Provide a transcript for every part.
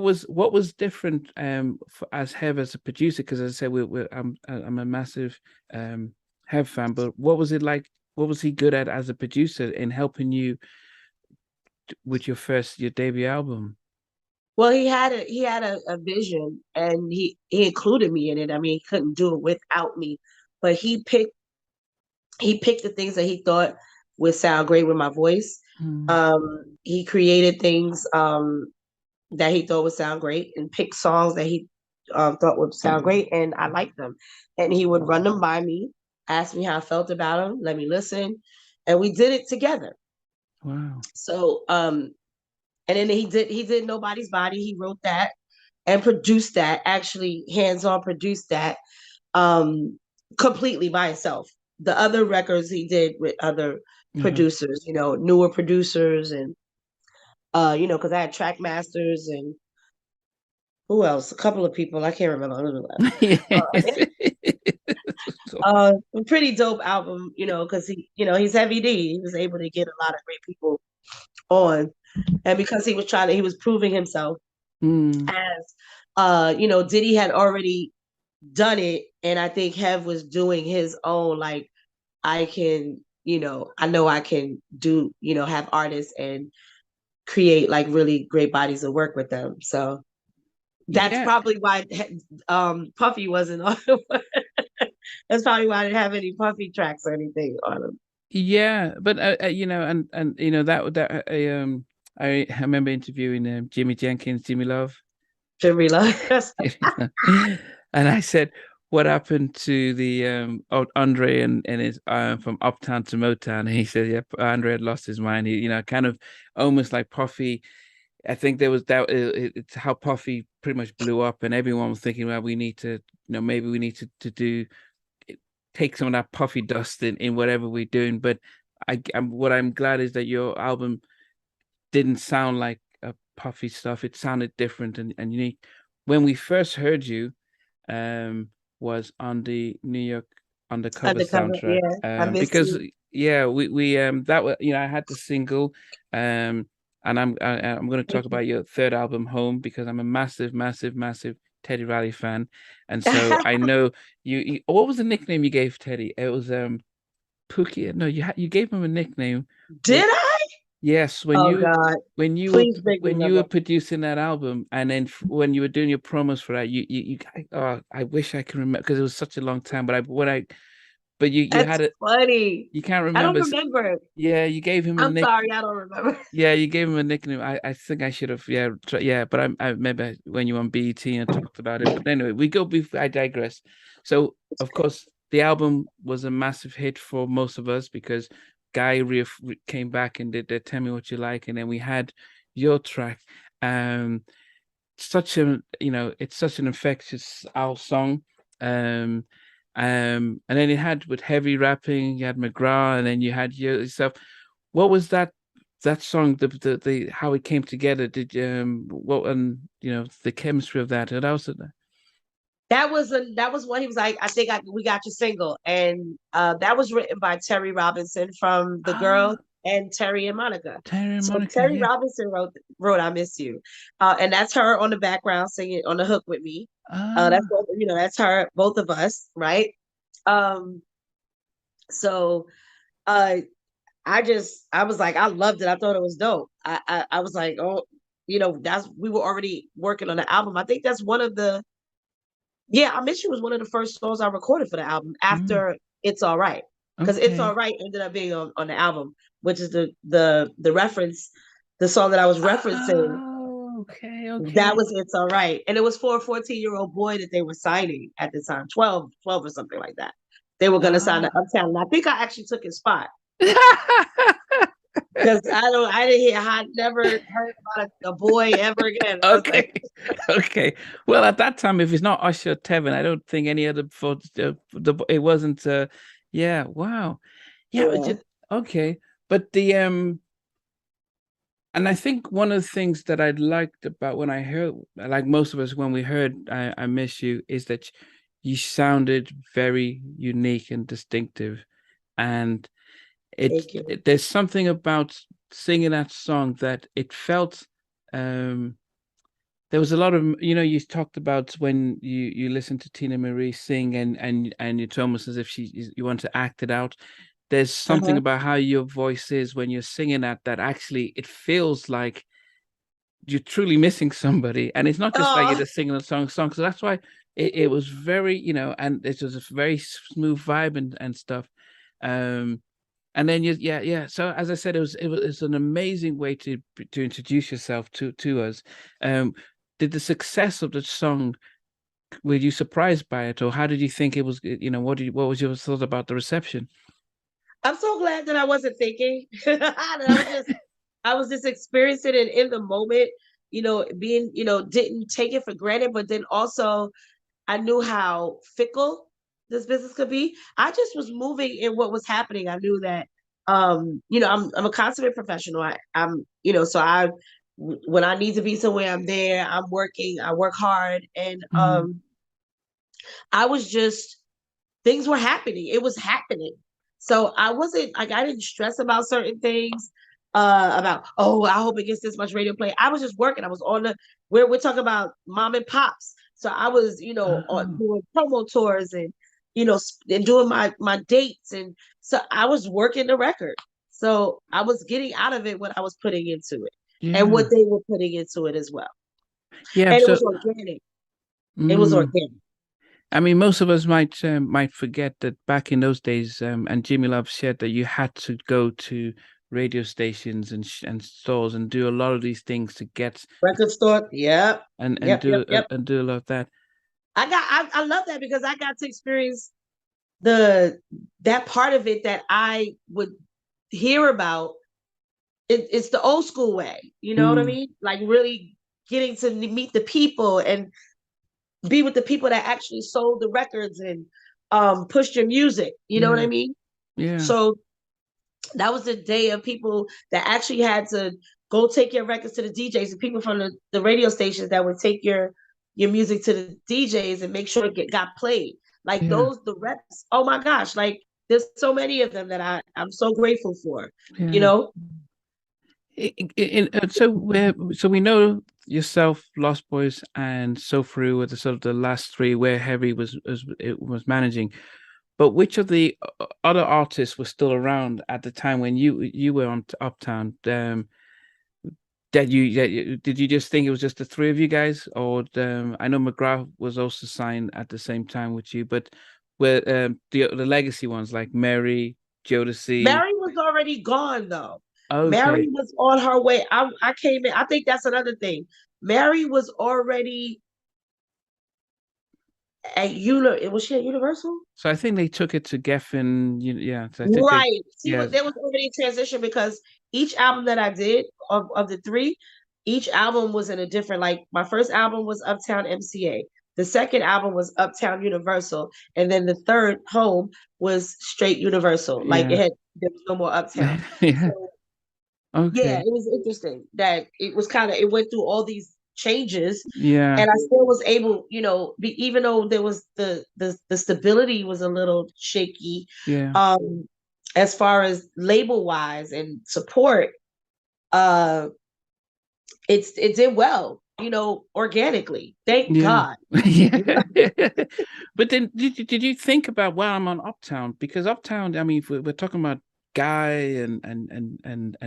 what was different as Hev as a producer? Because as I said, I'm a massive Hev fan, but what was it like? What was he good at as a producer in helping you with your debut album? Well, he had a vision, and he included me in it. I mean, he couldn't do it without me, but he picked the things that he thought would sound great with my voice. Mm. He created things that he thought would sound great, and picked songs that he thought would sound great, and I liked them. And he would run them by me, ask me how I felt about them, let me listen, and we did it together. Wow. So, and then he did Nobody's Body. He wrote that and produced that, actually hands on produced that um, completely by himself. The other records he did with other Uh-huh. producers, newer producers, and because I had track masters and who else? A couple of people I can't remember. Yes. So, A pretty dope album, because he's heavy D. He was able to get a lot of great people on, and because he was proving himself mm, as, Diddy had already done it, and I think Hev was doing his own, like, I can, I know I can do, have artists and create like really great bodies of work with them. So that's yeah. probably why Puffy wasn't on. That's probably why I didn't have any Puffy tracks or anything on them. Yeah, but and I remember interviewing Jimmy Jenkins, Jimmy Love, Jimmy Love. and I said, "What happened to the Andre and his from Uptown to Motown?" And he said, "Yeah, Andre had lost his mind. He, kind of almost like Puffy. I think there was that. It's how Puffy pretty much blew up, and everyone was thinking, well, we need to, maybe we need to do." Take some of that puffy dust in whatever we're doing. But what I'm glad is that your album didn't sound like a puffy stuff. It sounded different and unique. When we first heard you, um, was on the New York Undercover Undercover. soundtrack. Yeah, I miss Because you. yeah, we that was I had the single, and I'm going to talk about your third album, Home, because I'm a massive, massive, massive Teddy Riley fan, and so I know you. What was the nickname you gave Teddy? It was Pookie. No, you gave him a nickname. Did I? Yes, Oh God! when you were Please make me when you were remember. producing that album, and then when you were doing your promos for that, oh, I wish I could remember because it was such a long time. But you That's had it. funny. You can't I don't remember. remember. Yeah, you gave him a I'm nick. sorry, I don't remember. Yeah, you gave him a nickname. I think I should have. Yeah, yeah. But I remember when you were on BET and talked about it. But anyway, we go. I digress. So of course, the album was a massive hit for most of us because Guy came back and did the "Tell Me What You Like," and then we had your track. Um, it's such an infectious our song. Um, and then it had with heavy rapping, you had McGraw, and then you had yourself. What was that song? The how it came together? Did what and the chemistry of that? And also, That was when he was like, I think we got your single, and that was written by Terry Robinson from The Girl ah, and Terry and Monica. Terry and So Monica, Terry yeah. Robinson wrote "I Miss You," and that's her on the background singing on the hook with me. That's Ah, that's her, both of us, right? Um, so uh, I was like, I loved it. I thought it was dope. I was like, oh, that's we were already working on the album. I think that's one of the yeah, I Miss You was one of the first songs I recorded for the album mm, after It's All Right. Because It's All okay. Right ended up being on the album, which is the reference, the song that I was referencing. Oh, okay, That okay. was It's All Right. And it was for a 14-year-old boy that they were signing at the time, 12 or something like that. They were gonna sign to Ah. Uptown. And I think I actually took his spot. Because I didn't hear I never heard about a boy ever again. I was like, Okay. Okay. Well, at that time, if it's not Usher Tevin, I don't think any other for it wasn't yeah, wow. Yeah, yeah. okay. But the and I think one of the things that I liked about when I heard, like most of us when we heard I Miss You, is that you sounded very unique and distinctive. And Thank you. there's something about singing that song that it felt um there was a lot of, you talked about when you listen to Tina Marie sing and it's almost as if you want to act it out. There's something Uh-huh. about how your voice is when you're singing that actually it feels like you're truly missing somebody, and it's not just like you're Oh, just singing a song. So that's why it was very, and it was a very smooth vibe and stuff. Um, and then yeah. So as I said, it was an amazing way to introduce yourself to us. Um, did the success of the song, were you surprised by it, or how did you think it was? What was your thought about the reception? I'm so glad that I wasn't thinking. That I was just experiencing it in the moment, being, didn't take it for granted, but then also I knew how fickle this business could be. I just was moving in what was happening. I knew that I'm a consummate professional. So when I need to be somewhere, I'm there. I'm working, I work hard. And Mm, I was just things were happening. It was happening. So I wasn't like I didn't stress about certain things. About, oh, I hope it gets this much radio play. I was just working. I was on the we're talking about mom and pops. So I was, oh, doing promo tours and and doing my dates, and so I was working the record. So I was getting out of it what I was putting into it, and what yeah, they were putting into it as well. yeah. And it So, was organic. It was mm, organic. I mean, most of us might forget that back in those days, and Jimmy Love said that you had to go to radio stations and stores and do a lot of these things to get Record store. Yep. and Yep. Yep. do Yep. and do a lot of that. I love that because I got to experience the that part of it that I would hear about. It's the old school way, you know what I Mm, mean? Like really getting to meet the people and be with the people that actually sold the records and pushed your music. You know what I yeah, mean? yeah, So that was the day of people that actually had to go take your records to the DJs and people from the radio stations that would take your music to the DJs and make sure it got played. Like yeah, the reps, oh my gosh, like there's so many of them that I'm so grateful for, you yeah. know? So we know yourself, Lost Boys, and So Through were the sort of the last three where Heavy was managing. But which of the other artists were still around at the time when you were on Uptown? Did you just think it was just the three of you guys, or I know McGrath was also signed at the same time with you, but were the legacy ones like Mary, Jodeci? Mary was already gone though. Mary Okay, was on her way. I came in. I think that's another thing. Mary was already at was she at Universal? so I think they took it to Geffen. Yeah, so I think they, Right. yeah, There was already a transition because each album that I did of the three, each album was in a different, like my first album was Uptown MCA. The second album was Uptown Universal. And then the third home was straight Universal. Like yeah, there was no more Uptown. yeah. So yeah, Okay, it was interesting that it was it went through all these changes, yeah, and I still was able, even though there was the stability was a little shaky, yeah, um, as far as label wise and support, uh, it did well, organically. Thank yeah, God. yeah. But then, did you think about, well, I'm on Uptown, because Uptown, I mean, if we're talking about Guy and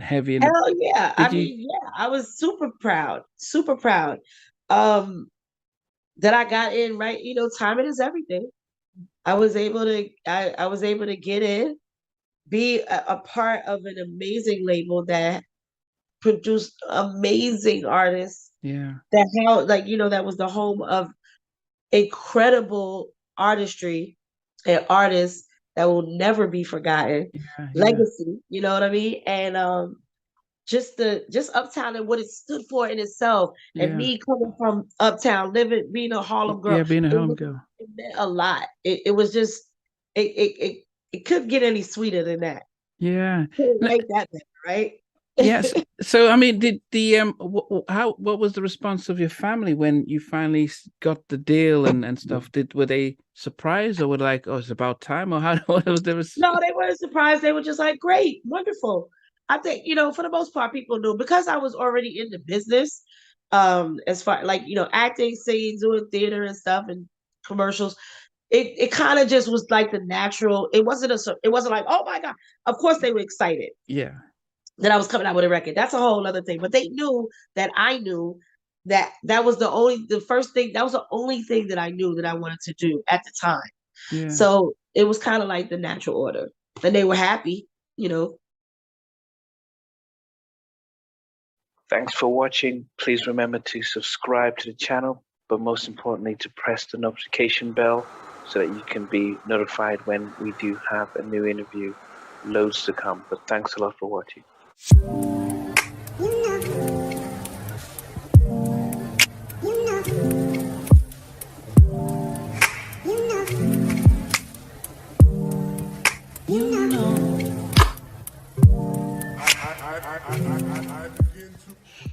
Heavy, and Hell yeah. I did you? mean, yeah, I was super proud. Um, that I got in right, timing is everything. I was able to get in, be a part of an amazing label that produced amazing artists Yeah, that held like, that was the home of incredible artistry and artists that will never be forgotten. yeah, yeah, Legacy, you know what I mean? And just Uptown and what it stood for in itself. And yeah, me coming from Uptown, being a Harlem girl, yeah. Being a it, Harlem was, girl. it meant a lot. It was just it couldn't get any sweeter than that. Yeah. Couldn't N- make that better, right? Yes. So, I mean, did the what was the response of your family when you finally got the deal and stuff? Were they surprised, or were they like, oh, it's about time, or how what was there was? No, they weren't surprised. They were just like, great, wonderful. I think, for the most part, people knew because I was already in the business. As far like, acting, singing, doing theater and stuff and commercials. It kind of just was like the natural. It wasn't like, oh my God. Of course they were excited Yeah. that I was coming out with a record. That's a whole other thing. But they knew that I knew that was the first thing, that was the only thing that I knew that I wanted to do at the time. Yeah. So it was kind of like the natural order. And they were happy, you know. Thanks for watching. Please remember to subscribe to the channel, but most importantly to press the notification bell so that you can be notified when we do have a new interview. Loads to come, but thanks a lot for watching. I begin to